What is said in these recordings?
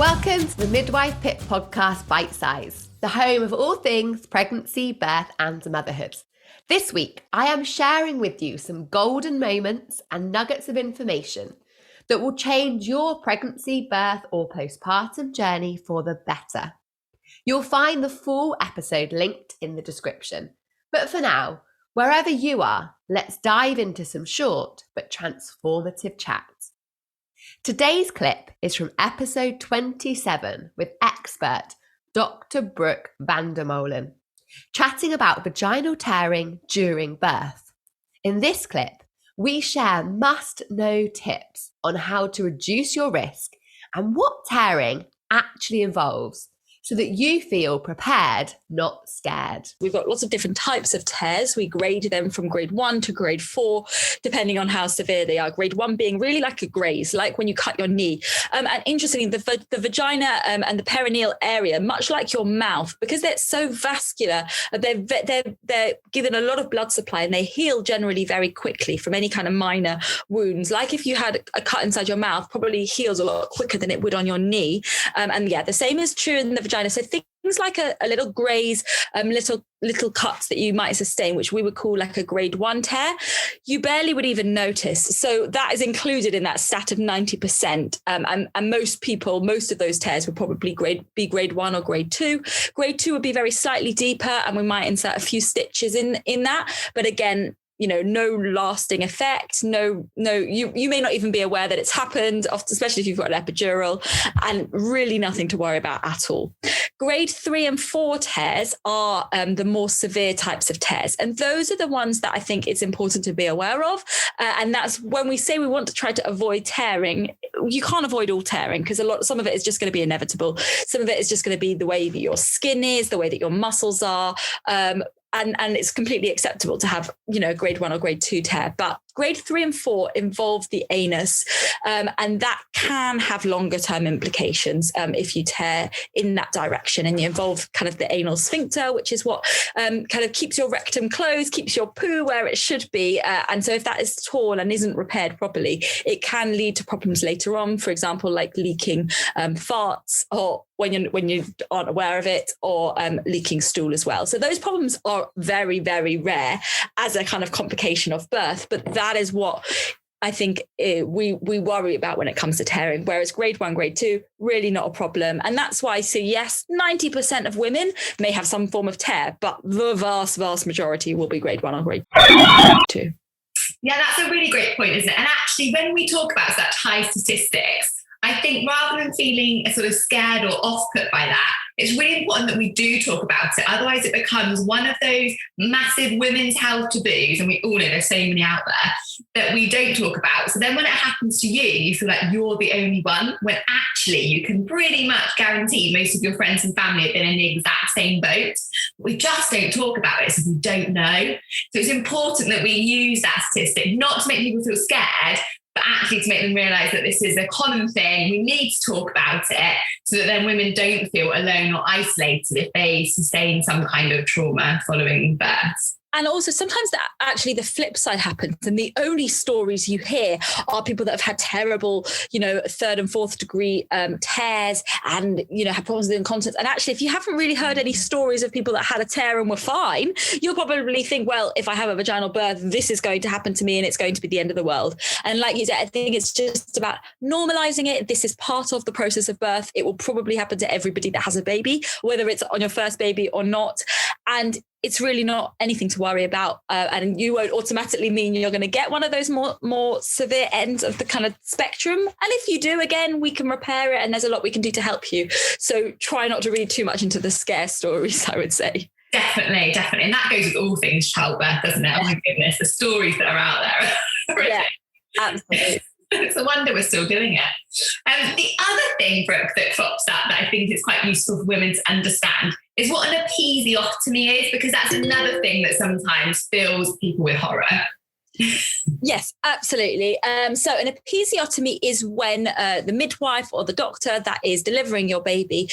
Welcome to the Midwife Pip Podcast Bitesize, the home of all things pregnancy, birth and motherhood. This week, I am sharing with you some golden moments and nuggets of information that will change your pregnancy, birth or postpartum journey for the better. You'll find the full episode linked in the description. But for now, wherever you are, let's dive into some short but transformative chat. Today's clip is from episode 27 with expert Dr. Brooke Vandermolen, chatting about vaginal tearing during birth. In this clip, we share must-know tips on how to reduce your risk and what tearing actually involves, so that you feel prepared, not scared. We've got lots of different types of tears. We grade them from grade 1 to grade 4, depending on how severe they are. Grade 1 being really like a graze, like when you cut your knee. And interestingly, the vagina and the perineal area, much like your mouth, because they're so vascular, they're given a lot of blood supply and they heal generally very quickly from any kind of minor wounds. Like if you had a cut inside your mouth, probably heals a lot quicker than it would on your knee. And yeah, the same is true in the vagina. So things like a little graze, little cuts that you might sustain, which we would call like a grade 1 tear, you barely would even notice. So that is included in that stat of 90%. And most of those tears would probably be grade 1 or grade 2. Grade 2 would be very slightly deeper, and we might insert a few stitches in that. But again, no lasting effect. You may not even be aware that it's happened, especially if you've got an epidural, and really nothing to worry about at all. Grade 3 and 4 tears are the more severe types of tears. And those are the ones that I think it's important to be aware of. And that's when we say we want to try to avoid tearing. You can't avoid all tearing because some of it is just going to be inevitable. Some of it is just going to be the way that your skin is, the way that your muscles are. And it's completely acceptable to have, grade 1 or grade 2 tear. But grade 3 and 4 involve the anus, and that can have longer term implications if you tear in that direction, and you involve kind of the anal sphincter, which is what kind of keeps your rectum closed, keeps your poo where it should be. And so if that is torn and isn't repaired properly, it can lead to problems later on, for example, like leaking farts, or when you aren't aware of it, or leaking stool as well. So those problems are very, very rare as a kind of complication of birth, but that is what I think we worry about when it comes to tearing, whereas grade 1, grade 2, really not a problem. And that's why I say, yes, 90% of women may have some form of tear, but the vast, vast majority will be grade 1 or grade 2. Yeah, that's a really great point, isn't it? And actually, when we talk about such high statistics, I think rather than feeling sort of scared or off-put by that, it's really important that we do talk about it. Otherwise, it becomes one of those massive women's health taboos, and we all know there's so many out there, that we don't talk about. So then when it happens to you, you feel like you're the only one, when actually you can pretty much guarantee most of your friends and family have been in the exact same boat. We just don't talk about it, so we don't know. So it's important that we use that statistic, not to make people feel scared, but actually to make them realise that this is a common thing. We need to talk about it so that then women don't feel alone or isolated if they sustain some kind of trauma following birth. And also sometimes that actually the flip side happens, and the only stories you hear are people that have had terrible, 3rd and 4th degree tears and, have problems with incontinence. And actually, if you haven't really heard any stories of people that had a tear and were fine, you'll probably think, well, if I have a vaginal birth, this is going to happen to me and it's going to be the end of the world. And like you said, I think it's just about normalizing it. This is part of the process of birth. It will probably happen to everybody that has a baby, whether it's on your first baby or not. And it's really not anything to worry about. And you won't automatically mean you're going to get one of those more severe ends of the kind of spectrum. And if you do, again, we can repair it, and there's a lot we can do to help you. So try not to read too much into the scare stories, I would say. Definitely. And that goes with all things childbirth, doesn't it? Oh my goodness, the stories that are out there. Yeah, absolutely. It's a wonder we're still doing it. The other thing, Brooke, that crops up that I think is quite useful for women to understand is what an episiotomy is, because that's another thing that sometimes fills people with horror. Yes, absolutely. So an episiotomy is when the midwife or the doctor that is delivering your baby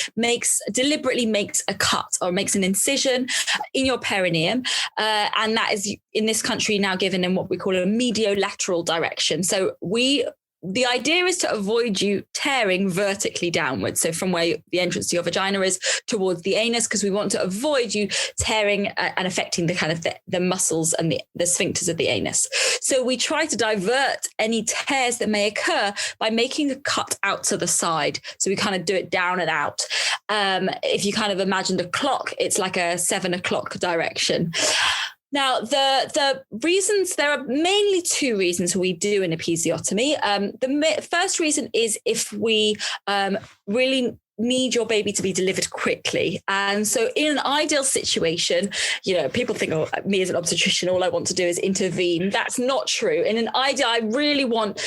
deliberately makes a cut or makes an incision in your perineum. And that is in this country now given in what we call a mediolateral direction. So we the idea is to avoid you tearing vertically downwards. So from where the entrance to your vagina is towards the anus, because we want to avoid you tearing and affecting the kind of the muscles and the sphincters of the anus. So we try to divert any tears that may occur by making a cut out to the side. So we kind of do it down and out. If you kind of imagined a clock, it's like a 7 o'clock direction. Now, the reasons, there are mainly two reasons we do an episiotomy. The first reason is if we really need your baby to be delivered quickly. And so in an ideal situation, people think, oh, me as an obstetrician, all I want to do is intervene. That's not true. In an ideal, I really want,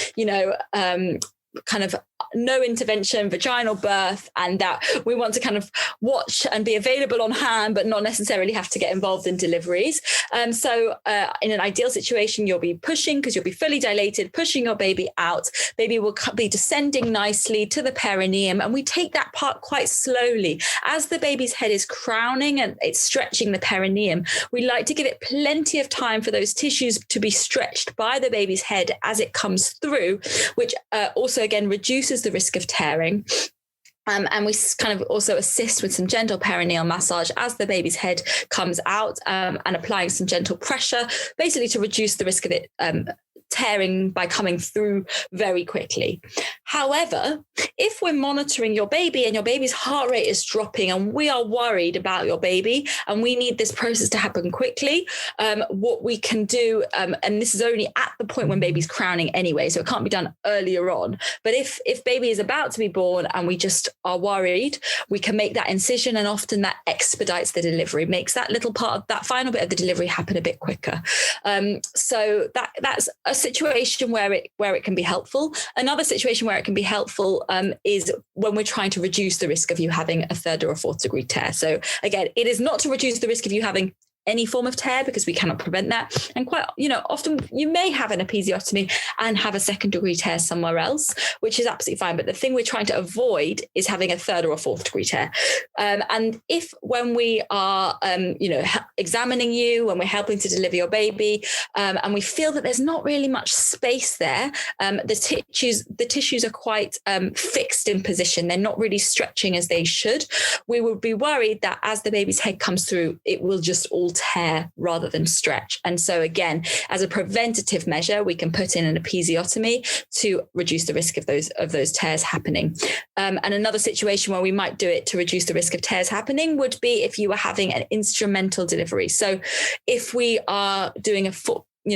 kind of no intervention, vaginal birth, and that we want to kind of watch and be available on hand, but not necessarily have to get involved in deliveries. So in an ideal situation, you'll be pushing, because you'll be fully dilated, pushing your baby out. Baby will be descending nicely to the perineum, and we take that part quite slowly. As the baby's head is crowning and it's stretching the perineum, we like to give it plenty of time for those tissues to be stretched by the baby's head as it comes through, which also again reduces the risk of tearing. And we kind of also assist with some gentle perineal massage as the baby's head comes out, and applying some gentle pressure, basically to reduce the risk of it tearing by coming through very quickly. However, if we're monitoring your baby and your baby's heart rate is dropping and we are worried about your baby and we need this process to happen quickly, what we can do, and this is only at the point when baby's crowning anyway, so it can't be done earlier on. But if baby is about to be born and we just are worried, we can make that incision, and often that expedites the delivery, makes that little part of that final bit of the delivery happen a bit quicker. So that's a situation where it can be helpful. Another situation where it can be helpful is when we're trying to reduce the risk of you having a 3rd or a 4th degree tear. So again, it is not to reduce the risk of you having any form of tear, because we cannot prevent that. And quite, often you may have an episiotomy and have a 2nd degree tear somewhere else, which is absolutely fine. But the thing we're trying to avoid is having a 3rd or a 4th degree tear. And if when we are, examining you, when we're helping to deliver your baby, and we feel that there's not really much space there, the tissues are quite fixed in position. They're not really stretching as they should. We would be worried that as the baby's head comes through, it will just all tear rather than stretch. And so again, as a preventative measure, we can put in an episiotomy to reduce the risk of those tears happening. And another situation where we might do it to reduce the risk of tears happening would be if you were having an instrumental delivery. So if we are doing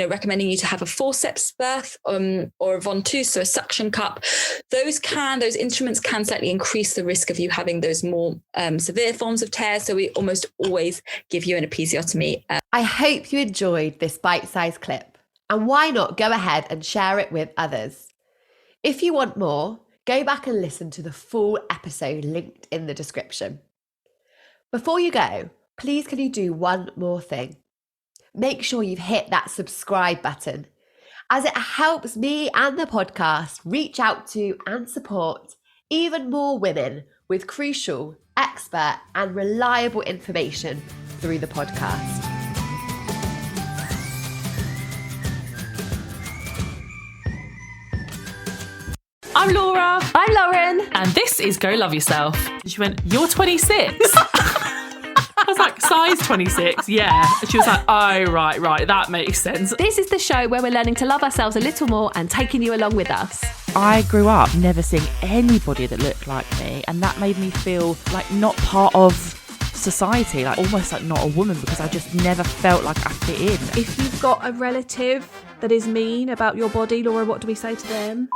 recommending you to have a forceps birth or a ventouse, so a suction cup, those instruments can slightly increase the risk of you having those more severe forms of tears. So we almost always give you an episiotomy. I hope you enjoyed this bite-sized clip, and why not go ahead and share it with others. If you want more, go back and listen to the full episode linked in the description. Before you go, please can you do one more thing? Make sure you've hit that subscribe button, as it helps me and the podcast reach out to and support even more women with crucial, expert and reliable information through the podcast. I'm Laura. I'm Lauren. And this is Go Love Yourself. She went, "You're 26?" I was like, size 26, yeah. And she was like, oh, right, that makes sense. This is the show where we're learning to love ourselves a little more and taking you along with us. I grew up never seeing anybody that looked like me, and that made me feel like not part of society, like almost like not a woman, because I just never felt like I fit in. If you've got a relative that is mean about your body, Laura, what do we say to them?